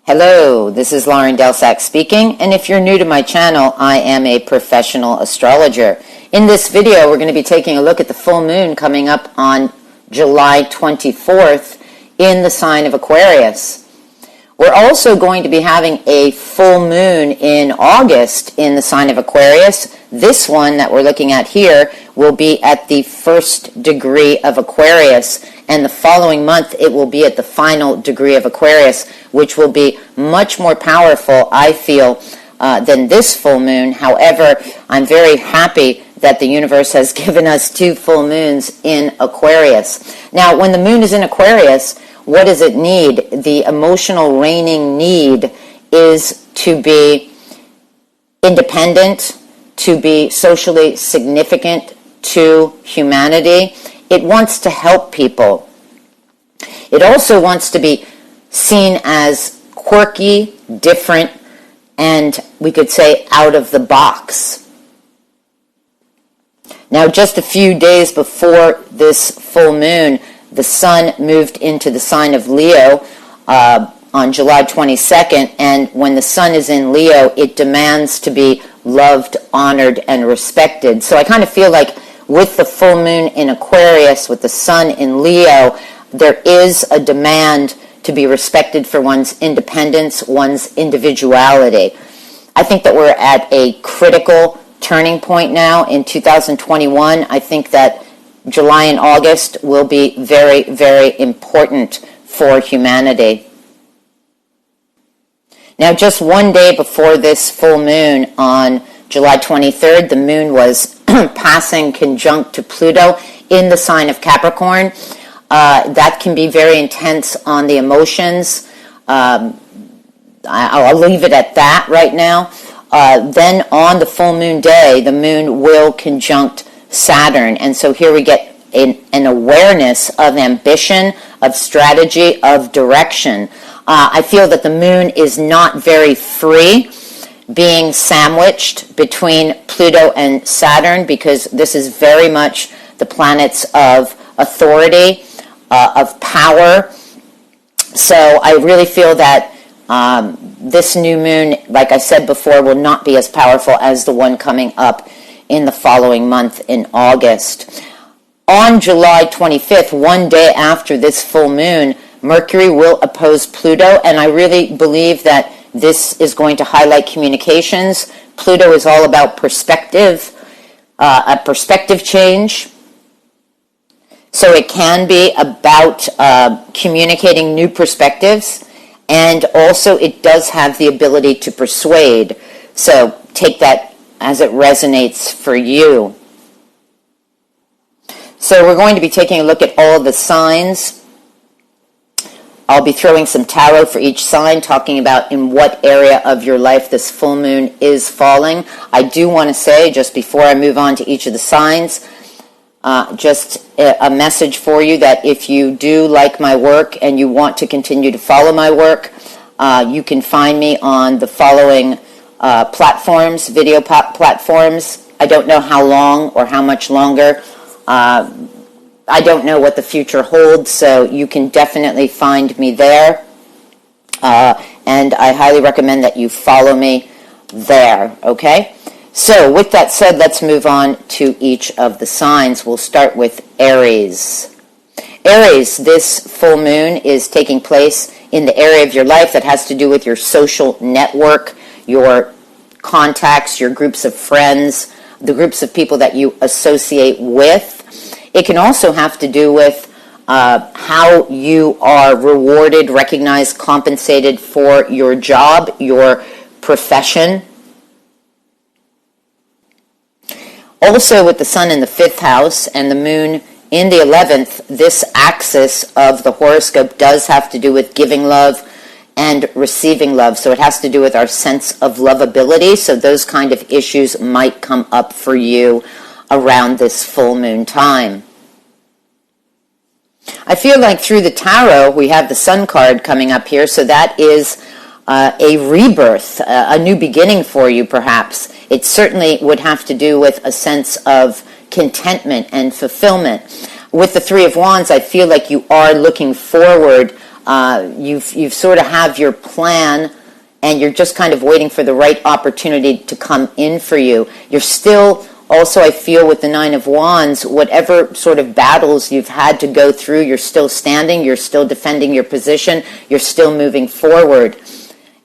Hello, this is Lauren Delsack speaking, and if you're new to my channel, I am a professional astrologer. In this video, we're going to be taking a look at the full moon coming up on July 24th in the sign of Aquarius. We're also going to be having a full moon in August in the sign of Aquarius. This one that we're looking at here will be at the first degree of Aquarius, and the following month it will be at the final degree of Aquarius, which will be much more powerful, I feel, than this full moon. However, I'm very happy that the universe has given us two full moons in Aquarius. Now, when the moon is in Aquarius, what does it need? The emotional reigning need is to be independent, to be socially significant to humanity. It wants to help people. It also wants to be seen as quirky, different, and we could say out of the box. Now, just a few days before this full moon, the sun moved into the sign of Leo on July 22nd, and when the sun is in Leo, it demands to be loved, honored, and respected. So I kind of feel like with the full moon in Aquarius, with the sun in Leo, there is a demand to be respected for one's independence, one's individuality. I think that we're at a critical turning point now in 2021. I think that July and August will be very, very important for humanity. Now, just one day before this full moon on July 23rd, the moon was passing conjunct to Pluto in the sign of Capricorn. That can be very intense on the emotions. I'll leave it at that right now. Then on the full moon day, the moon will conjunct Saturn. And so here we get an awareness of ambition, of strategy, of direction. I feel that the moon is not very free, being sandwiched between Pluto and Saturn, because this is very much the planets of authority, of power. So I really feel that this new moon, like I said before, will not be as powerful as the one coming up in the following month in August. On July 25th, one day after this full moon, Mercury will oppose Pluto, and I really believe that this is going to highlight communications. Pluto is all about perspective, a perspective change. So it can be about communicating new perspectives, and also it does have the ability to persuade. So take that as it resonates for you. So we're going to be taking a look at all the signs. I'll be throwing some tarot for each sign, talking about in what area of your life this full moon is falling. I do want to say, just before I move on to each of the signs, just a message for you that if you do like my work and you want to continue to follow my work, you can find me on the following platforms, video platforms. I don't know how long or how much longer. I don't know what the future holds, so you can definitely find me there. And I highly recommend that you follow me there, okay? So with that said, let's move on to each of the signs. We'll start with Aries. Aries, this full moon is taking place in the area of your life that has to do with your social network, your contacts, your groups of friends, the groups of people that you associate with. It can also have to do with how you are rewarded, recognized, compensated for your job, your profession. Also, with the sun in the 5th house and the moon in the 11th, this axis of the horoscope does have to do with giving love and receiving love. So it has to do with our sense of lovability. So those kind of issues might come up for you around this full moon time. I feel like through the tarot, we have the Sun card coming up here, so that is a rebirth, a new beginning for you, perhaps. It certainly would have to do with a sense of contentment and fulfillment. With the Three of Wands, I feel like you are looking forward You've sort of have your plan, and you're just kind of waiting for the right opportunity to come in for you. You're still, also I feel with the Nine of Wands, whatever sort of battles you've had to go through, you're still standing, you're still defending your position, you're still moving forward,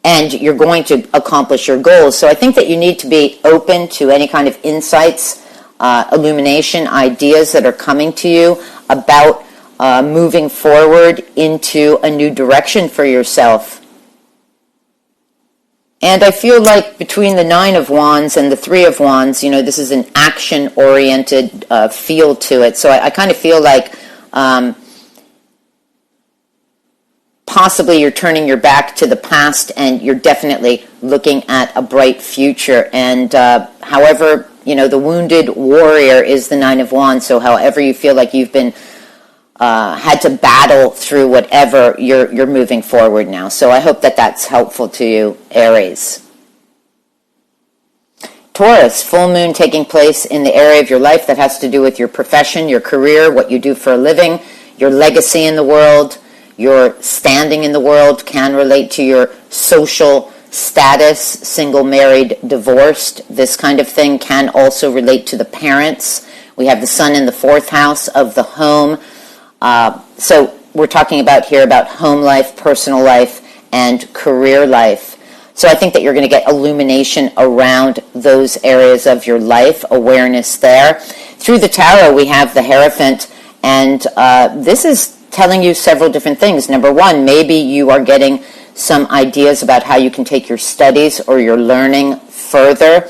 and you're going to accomplish your goals. So I think that you need to be open to any kind of insights, illumination, ideas that are coming to you about moving forward into a new direction for yourself. And I feel like between the Nine of Wands and the Three of Wands, this is an action-oriented feel to it. So I kind of feel like possibly you're turning your back to the past, and you're definitely looking at a bright future. And however, the wounded warrior is the Nine of Wands. So however you feel like you've been had to battle through whatever, you're moving forward now. So I hope that that's helpful to you, Aries. Taurus, full moon taking place in the area of your life that has to do with your profession, your career, what you do for a living, your legacy in the world, your standing in the world, can relate to your social status, single, married, divorced. This kind of thing can also relate to the parents. We have the sun in the 4th house of the home. So we're talking about here about home life, personal life, and career life. So I think that you're going to get illumination around those areas of your life, awareness there. Through the tarot, we have the Hierophant, and this is telling you several different things. Number one, maybe you are getting some ideas about how you can take your studies or your learning further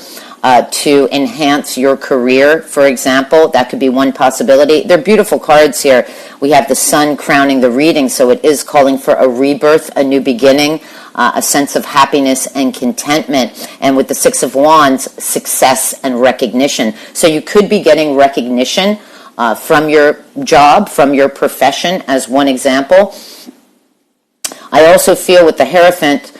to enhance your career, for example. That could be one possibility. They're beautiful cards here. We have the sun crowning the reading, so it is calling for a rebirth, a new beginning, a sense of happiness and contentment. And with the Six of Wands, success and recognition. So you could be getting recognition from your job, from your profession, as one example. I also feel with the Hierophant,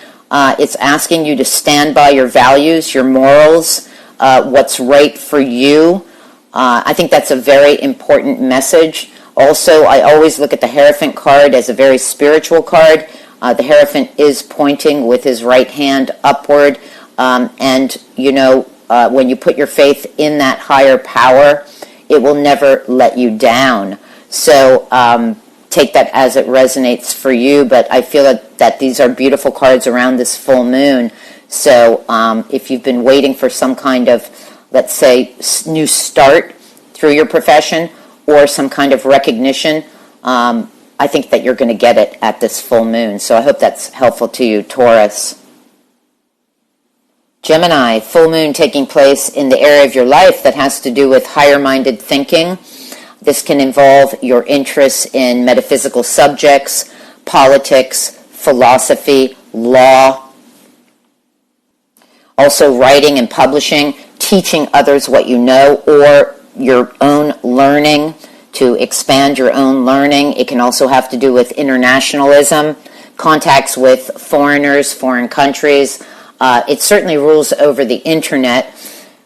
it's asking you to stand by your values, your morals, what's right for you. I think that's a very important message. Also, I always look at the Hierophant card as a very spiritual card. The Hierophant is pointing with his right hand upward, and when you put your faith in that higher power, it will never let you down. So take that as it resonates for you, but I feel that these are beautiful cards around this full moon. So if you've been waiting for some kind of, let's say, new start through your profession or some kind of recognition, I think that you're going to get it at this full moon. So I hope that's helpful to you, Taurus. Gemini, full moon taking place in the area of your life that has to do with higher-minded thinking. This can involve your interests in metaphysical subjects, politics, philosophy, law. Also writing and publishing, teaching others what you know, or your own learning, to expand your own learning. It can also have to do with internationalism, contacts with foreigners, foreign countries. It certainly rules over the internet,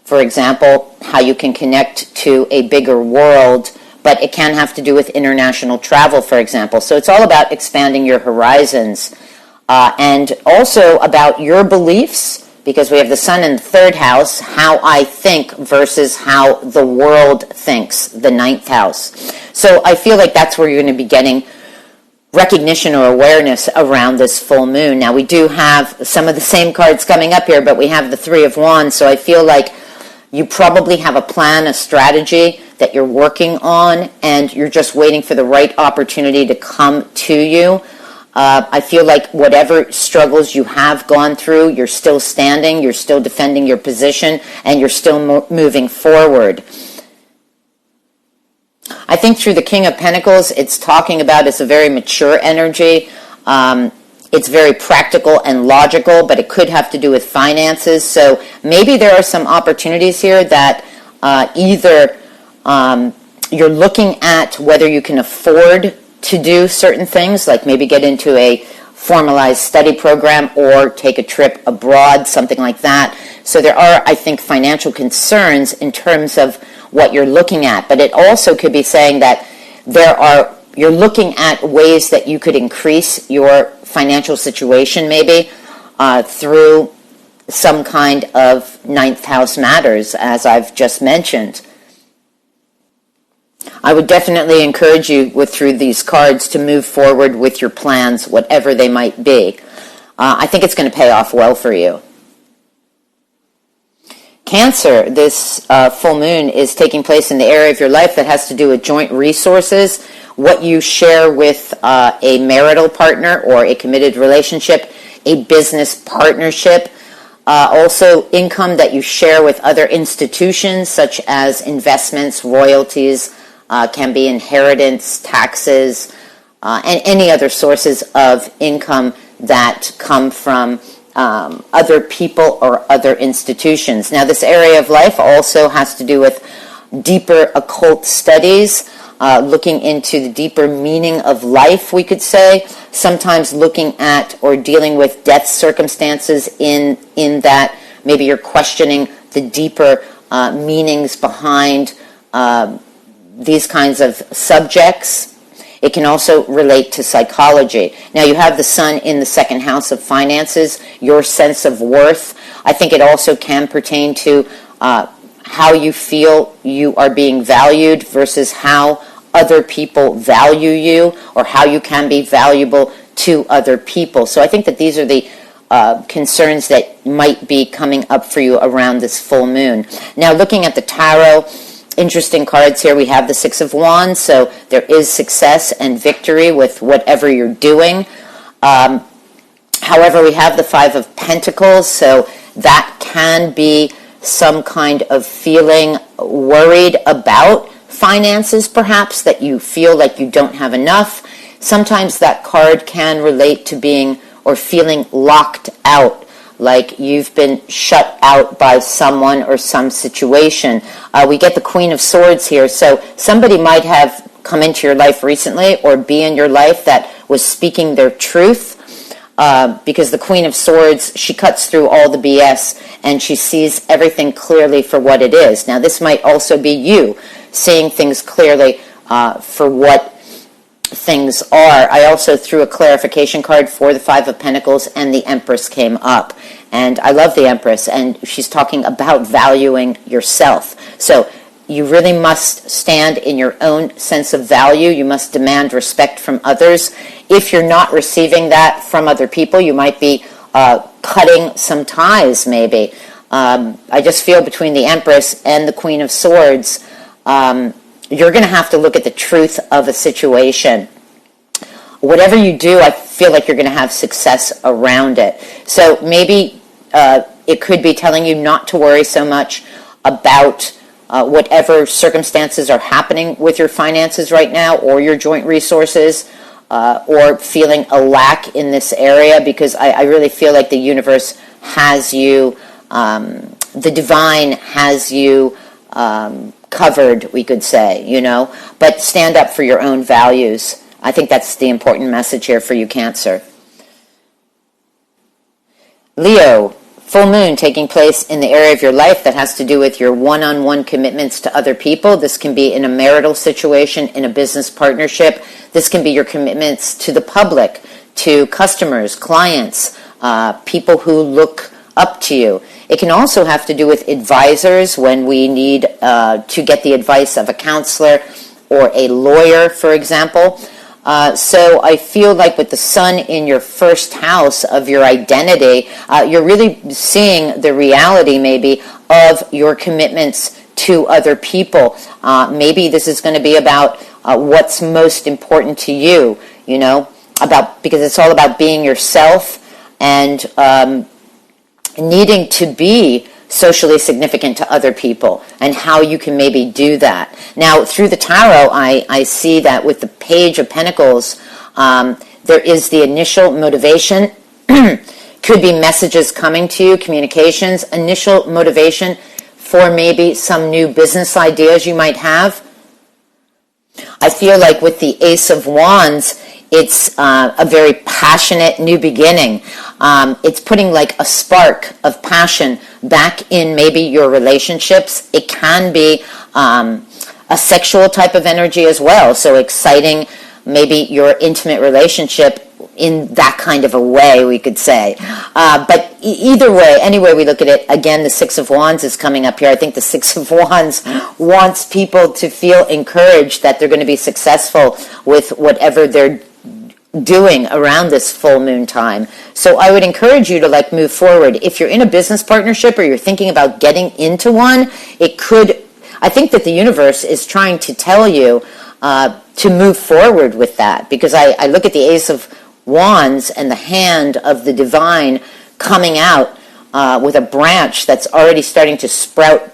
for example, how you can connect to a bigger world, but it can have to do with international travel, for example. So it's all about expanding your horizons, and also about your beliefs, because we have the sun in the 3rd house, how I think versus how the world thinks, the 9th house. So I feel like that's where you're going to be getting recognition or awareness around this full moon. Now, we do have some of the same cards coming up here, but we have the Three of Wands, so I feel like you probably have a plan, a strategy that you're working on, and you're just waiting for the right opportunity to come to you. I feel like whatever struggles you have gone through, you're still standing, you're still defending your position, and you're still moving forward. I think through the King of Pentacles, it's talking about it's a very mature energy. It's very practical and logical, but it could have to do with finances. So maybe there are some opportunities here that either you're looking at whether you can afford to do certain things, like maybe get into a formalized study program or take a trip abroad, something like that. So there are, I think, financial concerns in terms of what you're looking at. But it also could be saying that there are you're looking at ways that you could increase your financial situation maybe through some kind of ninth house matters, as I've just mentioned. I would definitely encourage you through these cards to move forward with your plans, whatever they might be. I think it's going to pay off well for you. Cancer, this full moon is taking place in the area of your life that has to do with joint resources, what you share with a marital partner or a committed relationship, a business partnership, also income that you share with other institutions such as investments, royalties, can be inheritance, taxes, and any other sources of income that come from other people or other institutions. Now, this area of life also has to do with deeper occult studies, looking into the deeper meaning of life, we could say, sometimes looking at or dealing with death circumstances in that maybe you're questioning the deeper meanings behind these kinds of subjects. It can also relate to psychology. Now, you have the sun in the second house of finances, your sense of worth. I think it also can pertain to how you feel you are being valued versus how other people value you, or how you can be valuable to other people. So I think that these are the concerns that might be coming up for you around this full moon. Now, looking at the tarot, interesting cards here. We have the Six of Wands, so there is success and victory with whatever you're doing. However, we have the Five of Pentacles, so that can be some kind of feeling worried about finances, perhaps, that you feel like you don't have enough. Sometimes that card can relate to being or feeling locked out, like you've been shut out by someone or some situation. We get the Queen of Swords here, so somebody might have come into your life recently or be in your life that was speaking their truth, because the Queen of Swords, she cuts through all the BS and she sees everything clearly for what it is. Now, this might also be you seeing things clearly for what things are. I also threw a clarification card for the Five of Pentacles, and the Empress came up. And I love the Empress, and she's talking about valuing yourself. So you really must stand in your own sense of value. You must demand respect from others. If you're not receiving that from other people, you might be cutting some ties, maybe. I just feel between the Empress and the Queen of Swords, you're going to have to look at the truth of a situation. Whatever you do, I feel like you're going to have success around it. So maybe it could be telling you not to worry so much about whatever circumstances are happening with your finances right now, or your joint resources, or feeling a lack in this area, because I really feel like the universe has you, the divine has you covered, we could say, but stand up for your own values. I think that's the important message here for you, Cancer. Leo, full moon taking place in the area of your life that has to do with your one-on-one commitments to other people. This can be in a marital situation, in a business partnership. This can be your commitments to the public, to customers, clients, people who look up to you. It can also have to do with advisors, when we need to get the advice of a counselor or a lawyer, for example. So I feel like with the sun in your first house of your identity, you're really seeing the reality maybe of your commitments to other people. Maybe this is going to be about what's most important to you, because it's all about being yourself and needing to be socially significant to other people, and how you can maybe do that. Now, through the tarot, I see that with the Page of Pentacles, there is the initial motivation. Could be messages coming to you, communications, initial motivation for maybe some new business ideas you might have. I feel like with the Ace of Wands, it's a very passionate new beginning. It's putting like a spark of passion back in maybe your relationships. It can be a sexual type of energy as well. So exciting maybe your intimate relationship in that kind of a way, we could say. But either way, any way we look at it, again, the Six of Wands is coming up here. I think the Six of Wands wants people to feel encouraged that they're going to be successful with whatever they're doing around this full moon time. So I would encourage you to like move forward. If you're in a business partnership or you're thinking about getting into one, I think that the universe is trying to tell you to move forward with that, because I look at the Ace of Wands and the hand of the divine coming out with a branch that's already starting to sprout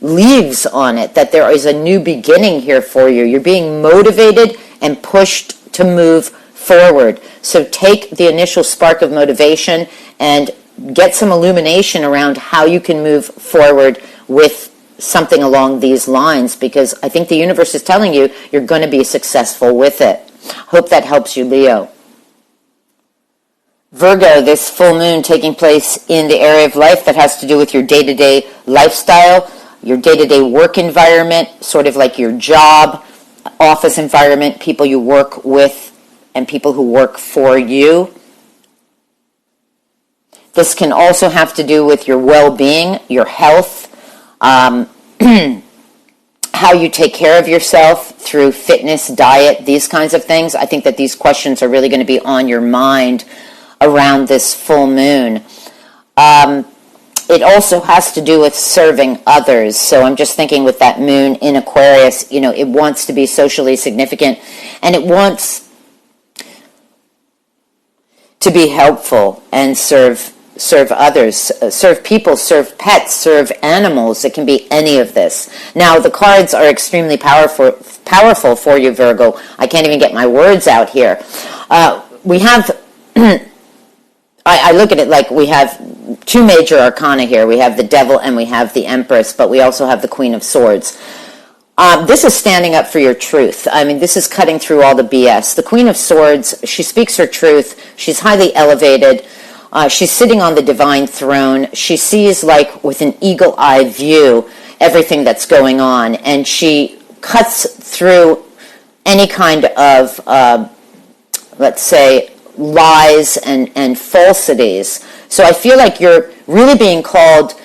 leaves on it, that there is a new beginning here for you. You're being motivated and pushed to move forward. So take the initial spark of motivation and get some illumination around how you can move forward with something along these lines, because I think the universe is telling you you're going to be successful with it. Hope that helps you, Leo. Virgo, this full moon taking place in the area of life that has to do with your day-to-day lifestyle, your day-to-day work environment, sort of like your job, office environment, people you work with, and people who work for you. This can also have to do with your well-being, your health, how you take care of yourself through fitness, diet, these kinds of things. I think that these questions are really going to be on your mind around this full moon. It also has to do with serving others. So I'm just thinking with that moon in Aquarius, it wants to be socially significant, and it wants to be helpful and serve others, serve people, serve pets, serve animals. It can be any of this. Now, the cards are extremely powerful for you, Virgo. I can't even get my words out here. We have, I look at it like we have two major arcana here. We have the Devil and we have the Empress, but we also have the Queen of Swords. This is standing up for your truth. I mean, this is cutting through all the BS. The Queen of Swords, she speaks her truth. She's highly elevated. She's sitting on the divine throne. She sees, like, with an eagle-eye view, everything that's going on. And she cuts through any kind of, let's say, lies and falsities. So I feel like you're really being called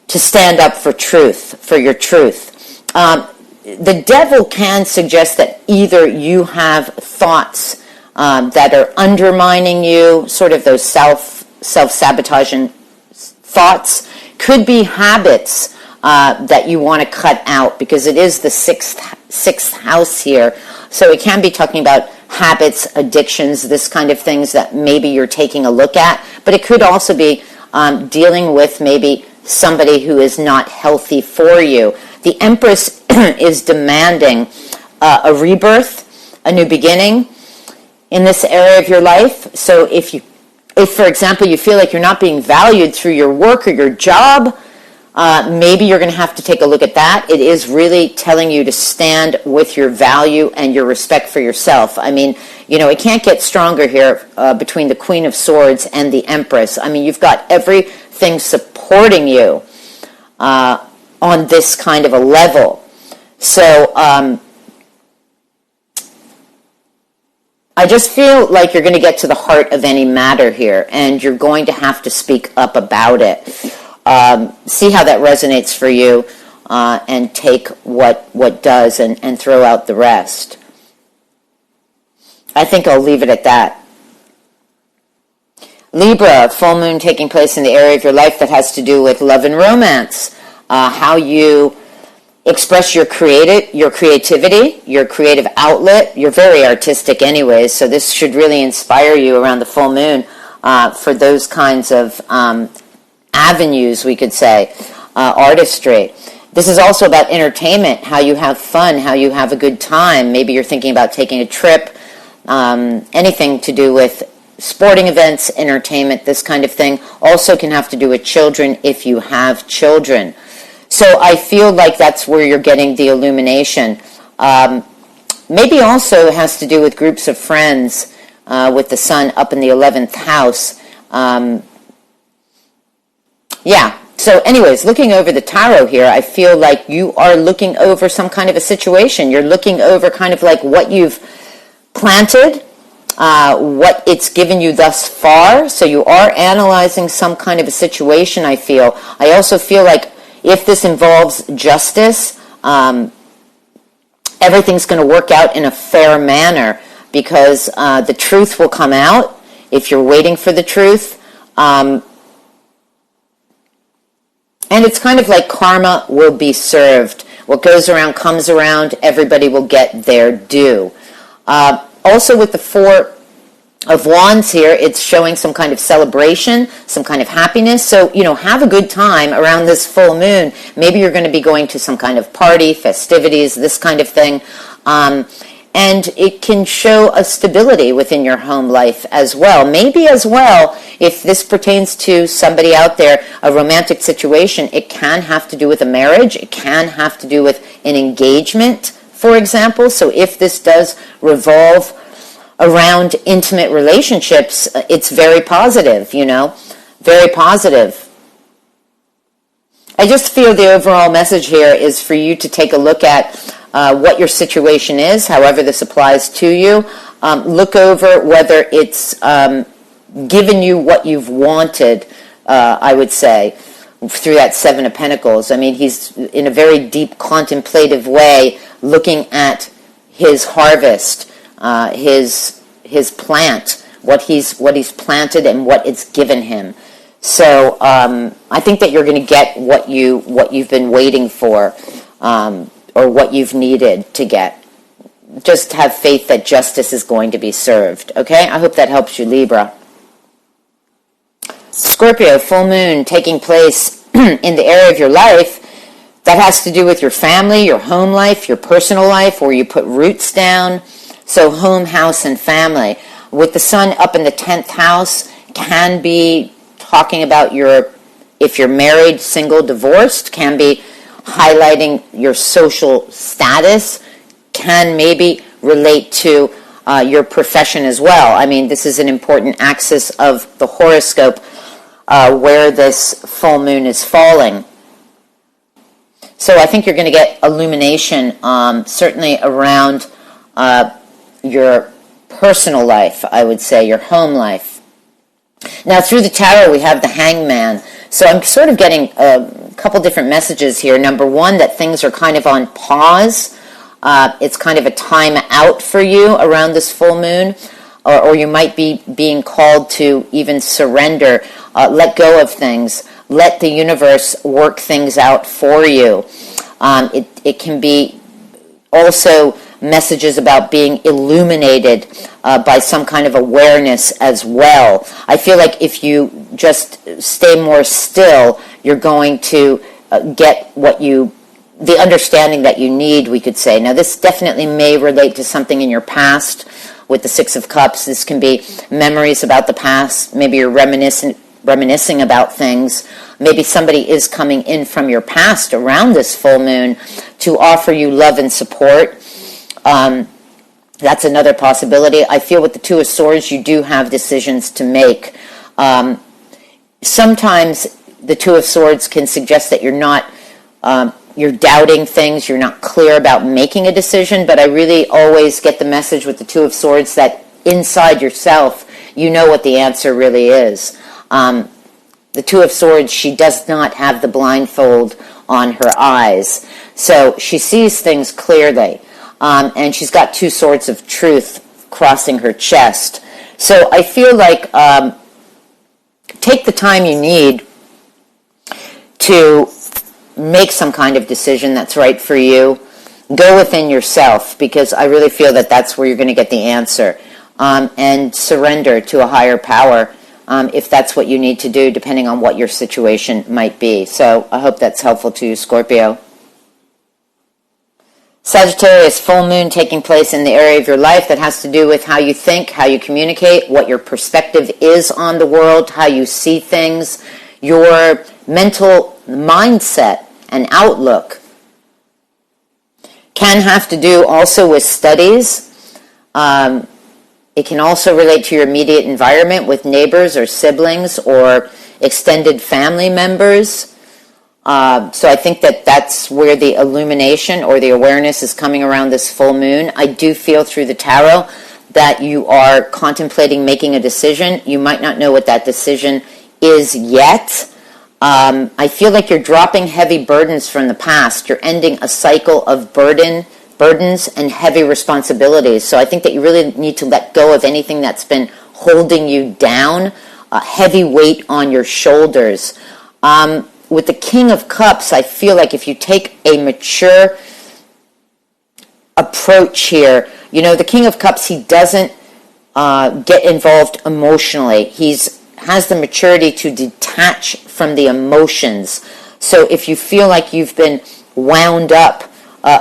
to stand up for truth, for your truth. The Devil can suggest that either you have thoughts that are undermining you, sort of those self-sabotaging thoughts. Could be habits that you want to cut out, because it is the sixth house here. So it can be talking about habits, addictions, this kind of things that maybe you're taking a look at. But it could also be dealing with maybe somebody who is not healthy for you. The Empress is demanding a rebirth, a new beginning in this area of your life. So if, for example, you feel like you're not being valued through your work or your job, maybe you're going to have to take a look at that. It is really telling you to stand with your value and your respect for yourself. I mean, it can't get stronger here between the Queen of Swords and the Empress. I mean, you've got everything supporting you on this kind of a level. So I just feel like you're going to get to the heart of any matter here, and you're going to have to speak up about it. See how that resonates for you, and take what does and throw out the rest. I think I'll leave it at that. Libra, full moon taking place in the area of your life that has to do with love and romance. How you express your creativity, your creative outlet. You're very artistic anyways, so this should really inspire you around the full moon for those kinds of avenues, we could say, artistry. This is also about entertainment, how you have fun, how you have a good time. Maybe you're thinking about taking a trip, anything to do with sporting events, entertainment, this kind of thing. Also can have to do with children if you have children. So I feel like that's where you're getting the illumination. Maybe also has to do with groups of friends with the sun up in the 11th house. Yeah. So anyways, looking over the tarot here, I feel like you are looking over some kind of a situation. You're looking over kind of like what you've planted, what it's given you thus far. So you are analyzing some kind of a situation, I feel. I also feel like if this involves justice, everything's going to work out in a fair manner, because the truth will come out if you're waiting for the truth. And it's kind of like karma will be served. What goes around comes around. Everybody will get their due. Also with the Four of Wands here, it's showing some kind of celebration, some kind of happiness. So, have a good time around this full moon. Maybe you're going to be going to some kind of party, festivities, this kind of thing. And it can show a stability within your home life as well. Maybe as well, if this pertains to somebody out there, a romantic situation, it can have to do with a marriage. It can have to do with an engagement, for example. So if this does revolve around intimate relationships, it's very positive, very positive. I just feel the overall message here is for you to take a look at what your situation is, however this applies to you. Look over whether it's given you what you've wanted, I would say, through that Seven of Pentacles. I mean, he's in a very deep contemplative way looking at his harvest, his plant, what he's planted and what it's given him. So I think that you're going to get what you've been waiting for, or what you've needed to get. Just have faith that justice is going to be served. Okay? I hope that helps you, Libra. Scorpio, full moon taking place in the area of your life that has to do with your family, your home life, your personal life, where you put roots down. So home, house, and family. With the sun up in the 10th house, can be talking about if you're married, single, divorced, can be highlighting your social status, can maybe relate to your profession as well. I mean, this is an important axis of the horoscope where this full moon is falling. So I think you're going to get illumination, certainly around your personal life, I would say, your home life. Now, through the tarot, we have the Hangman. So I'm sort of getting a couple different messages here. Number one, that things are kind of on pause. It's kind of a time out for you around this full moon, or you might be being called to even surrender, let go of things, let the universe work things out for you. It can be also messages about being illuminated by some kind of awareness as well. I feel like if you just stay more still, you're going to get the understanding that you need, we could say. Now, this definitely may relate to something in your past. With the Six of Cups, this can be memories about the past. Maybe you're reminiscing about things. Maybe somebody is coming in from your past around this full moon to offer you love and support. That's another possibility. I feel with the Two of Swords, you do have decisions to make. Sometimes the Two of Swords can suggest that you're doubting things, you're not clear about making a decision, but I really always get the message with the Two of Swords that inside yourself, you know what the answer really is. The Two of Swords, she does not have the blindfold on her eyes, so she sees things clearly. And she's got two swords of truth crossing her chest. So I feel like take the time you need to make some kind of decision that's right for you. Go within yourself, because I really feel that that's where you're going to get the answer. And surrender to a higher power if that's what you need to do, depending on what your situation might be. So I hope that's helpful to you, Scorpio. Sagittarius, full moon taking place in the area of your life that has to do with how you think, how you communicate, what your perspective is on the world, how you see things, your mental mindset and outlook. Can have to do also with studies. It can also relate to your immediate environment with neighbors or siblings or extended family members. So I think that that's where the illumination or the awareness is coming around this full moon. I do feel through the tarot that you are contemplating making a decision. You might not know what that decision is yet. I feel like you're dropping heavy burdens from the past. You're ending a cycle of burdens and heavy responsibilities. So I think that you really need to let go of anything that's been holding you down, a heavy weight on your shoulders. With the King of Cups, I feel like if you take a mature approach here, the King of Cups, he doesn't get involved emotionally. Has the maturity to detach from the emotions. So if you feel like you've been wound up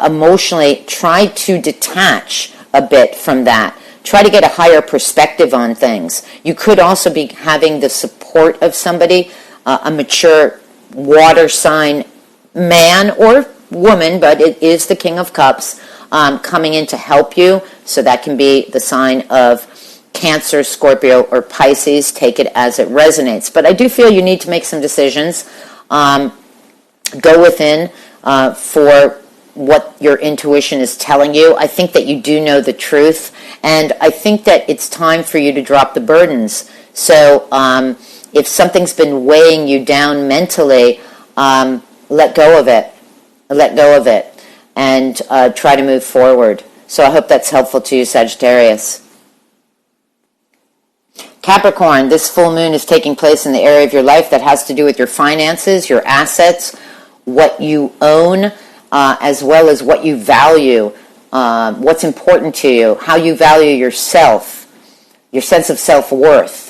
emotionally, try to detach a bit from that. Try to get a higher perspective on things. You could also be having the support of somebody, a mature water sign man or woman, but it is the King of Cups coming in to help you. So that can be the sign of Cancer, Scorpio, or Pisces. Take it as it resonates. But I do feel you need to make some decisions. Go within for what your intuition is telling you. I think that you do know the truth, and I think that it's time for you to drop the burdens. So if something's been weighing you down mentally, let go of it. Let go of it, and try to move forward. So I hope that's helpful to you, Sagittarius. Capricorn, this full moon is taking place in the area of your life that has to do with your finances, your assets, what you own, as well as what you value, what's important to you, how you value yourself, your sense of self-worth.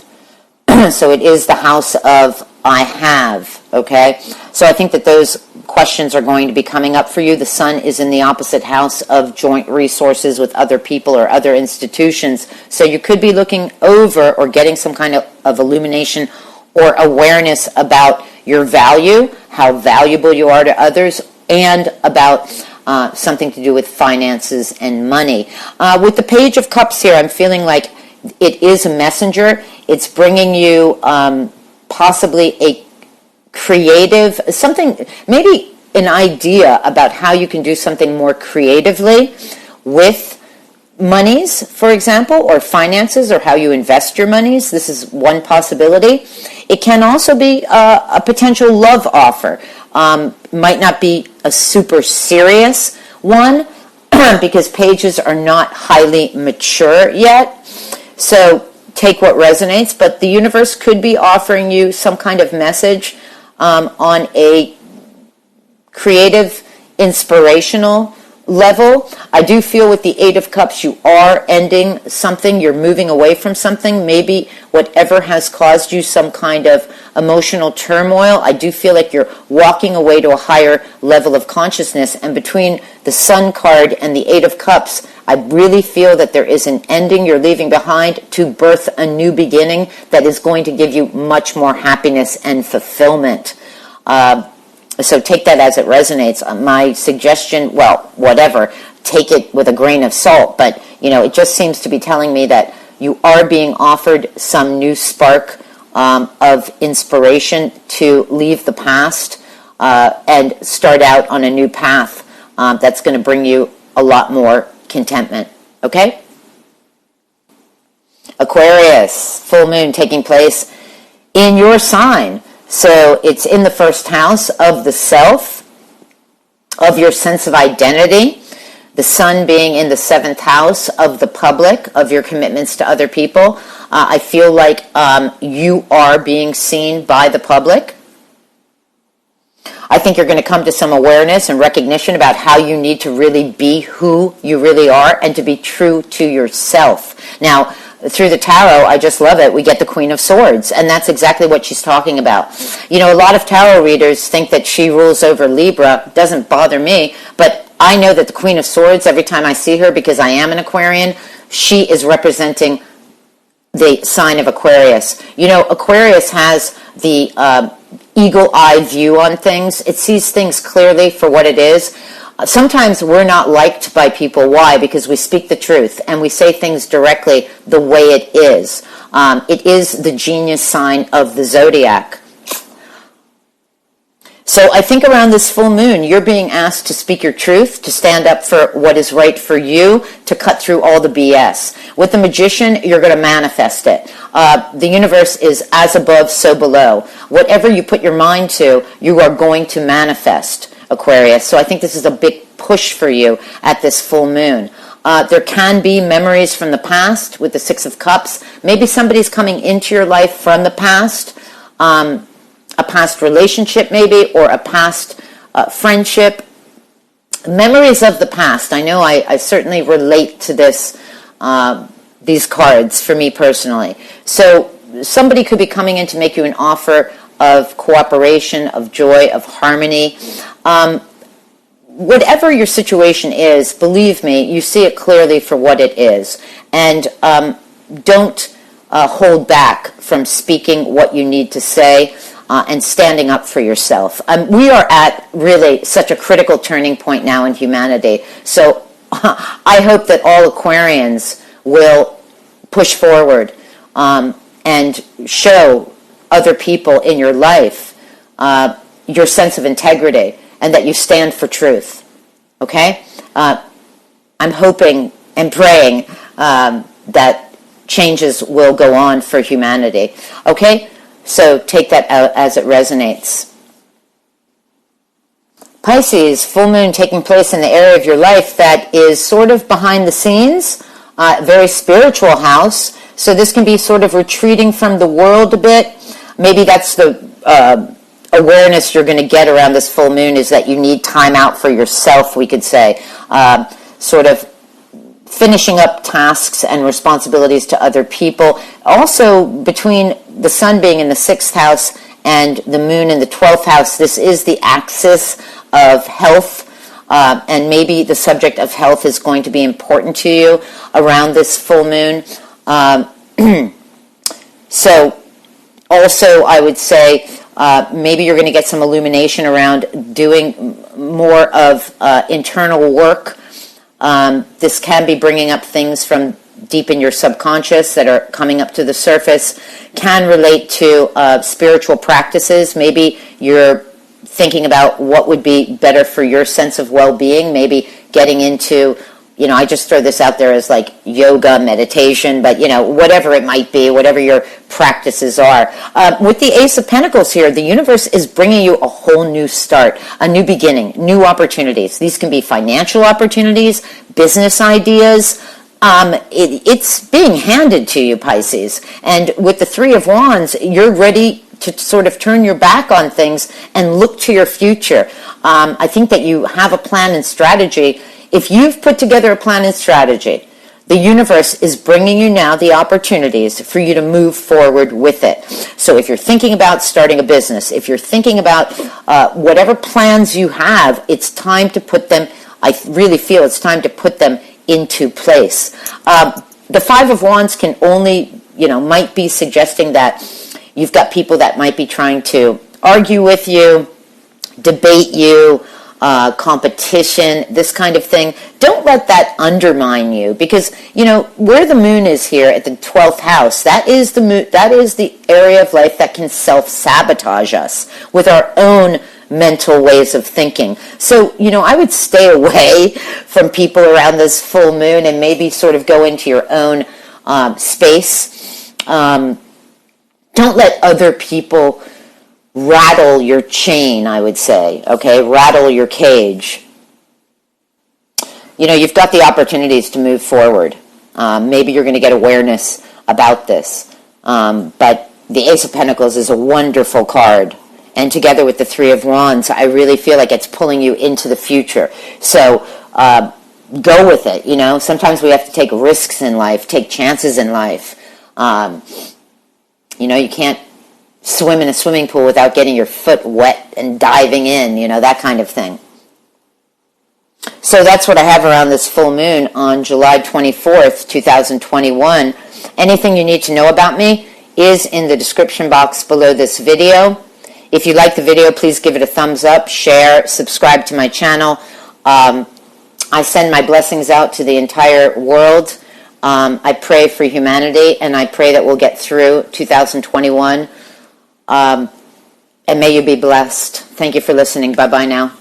So it is the house of I have, okay? So I think that those questions are going to be coming up for you. The sun is in the opposite house of joint resources with other people or other institutions. So you could be looking over or getting some kind of illumination or awareness about your value, how valuable you are to others, and about something to do with finances and money. With the Page of Cups here, I'm feeling like it is a messenger. It's bringing you possibly a creative, something, maybe an idea about how you can do something more creatively with monies, for example, or finances, or how you invest your monies. This is one possibility. It can also be a potential love offer. Might not be a super serious one because pages are not highly mature yet. So take what resonates, but the universe could be offering you some kind of message on a creative, inspirational level. I do feel with the Eight of Cups, you are ending something, you're moving away from something, maybe whatever has caused you some kind of emotional turmoil. I do feel like you're walking away to a higher level of consciousness, and between the Sun card and the Eight of Cups, I really feel that there is an ending you're leaving behind to birth a new beginning that is going to give you much more happiness and fulfillment. So take that as it resonates. My suggestion, well, whatever, take it with a grain of salt, but it just seems to be telling me that you are being offered some new spark of inspiration to leave the past and start out on a new path that's going to bring you a lot more contentment. Okay? Aquarius, full moon taking place in your sign. So it's in the first house of the self, of your sense of identity. The sun being in the seventh house of the public, of your commitments to other people. I feel like you are being seen by the public. I think you're going to come to some awareness and recognition about how you need to really be who you really are and to be true to yourself. Now, through the tarot, I just love it, we get the Queen of Swords, and that's exactly what she's talking about. A lot of tarot readers think that she rules over Libra. It doesn't bother me, but I know that the Queen of Swords, every time I see her, because I am an Aquarian, she is representing the sign of Aquarius. Aquarius has the eagle-eye view on things. It sees things clearly for what it is. Sometimes we're not liked by people. Why? Because we speak the truth and we say things directly the way it is. It is the genius sign of the zodiac. So I think around this full moon, you're being asked to speak your truth, to stand up for what is right for you, to cut through all the BS. With the Magician, you're going to manifest it. The universe is as above, so below. Whatever you put your mind to, you are going to manifest, Aquarius. So I think this is a big push for you at this full moon. There can be memories from the past with the Six of Cups. Maybe somebody's coming into your life from the past, a past relationship maybe, or a past friendship. Memories of the past. I know I certainly relate to this, these cards for me personally. So somebody could be coming in to make you an offer of cooperation, of joy, of harmony. Whatever your situation is, believe me, you see it clearly for what it is. And don't hold back from speaking what you need to say and standing up for yourself. We are at really such a critical turning point now in humanity. So I hope that all Aquarians will push forward and show other people in your life your sense of integrity, and that you stand for truth, okay? I'm hoping and praying that changes will go on for humanity, okay? So take that out as it resonates. Pisces, full moon taking place in the area of your life that is sort of behind the scenes, very spiritual house. So this can be sort of retreating from the world a bit. Maybe that's the awareness you're going to get around this full moon, is that you need time out for yourself, we could say. Sort of finishing up tasks and responsibilities to other people. Also, between the sun being in the 6th house and the moon in the 12th house, this is the axis of health, and maybe the subject of health is going to be important to you around this full moon. So also I would say maybe you're going to get some illumination around doing more of internal work. This can be bringing up things from deep in your subconscious that are coming up to the surface, can relate to spiritual practices. Maybe you're thinking about what would be better for your sense of well-being, maybe getting into, I just throw this out there as like yoga, meditation, but, whatever it might be, whatever your practices are. With the Ace of Pentacles here, the universe is bringing you a whole new start, a new beginning, new opportunities. These can be financial opportunities, business ideas. It's being handed to you, Pisces. And with the Three of Wands, you're ready to sort of turn your back on things and look to your future. I think that you have a plan and strategy. If you've put together a plan and strategy, the universe is bringing you now the opportunities for you to move forward with it. So if you're thinking about starting a business, if you're thinking about whatever plans you have, it's time to put them, I really feel it's time to put them into place. The Five of Wands can only, might be suggesting that you've got people that might be trying to argue with you, debate you, competition, this kind of thing. Don't let that undermine you, because where the moon is here at the 12th house, that is the area of life that can self-sabotage us with our own mental ways of thinking. So I would stay away from people around this full moon and maybe sort of go into your own space. Don't let other people rattle your chain, I would say, okay? Rattle your cage. You've got the opportunities to move forward. Maybe you're going to get awareness about this. But the Ace of Pentacles is a wonderful card. And together with the Three of Wands, I really feel like it's pulling you into the future. So go with it, Sometimes we have to take risks in life, take chances in life. You can't swim in a swimming pool without getting your foot wet and diving in, that kind of thing. So that's what I have around this full moon on July 24th, 2021. Anything you need to know about me is in the description box below this video. If you like the video, please give it a thumbs up, share, subscribe to my channel. I send my blessings out to the entire world. I pray for humanity, and I pray that we'll get through 2021 And may you be blessed. Thank you for listening. Bye-bye now.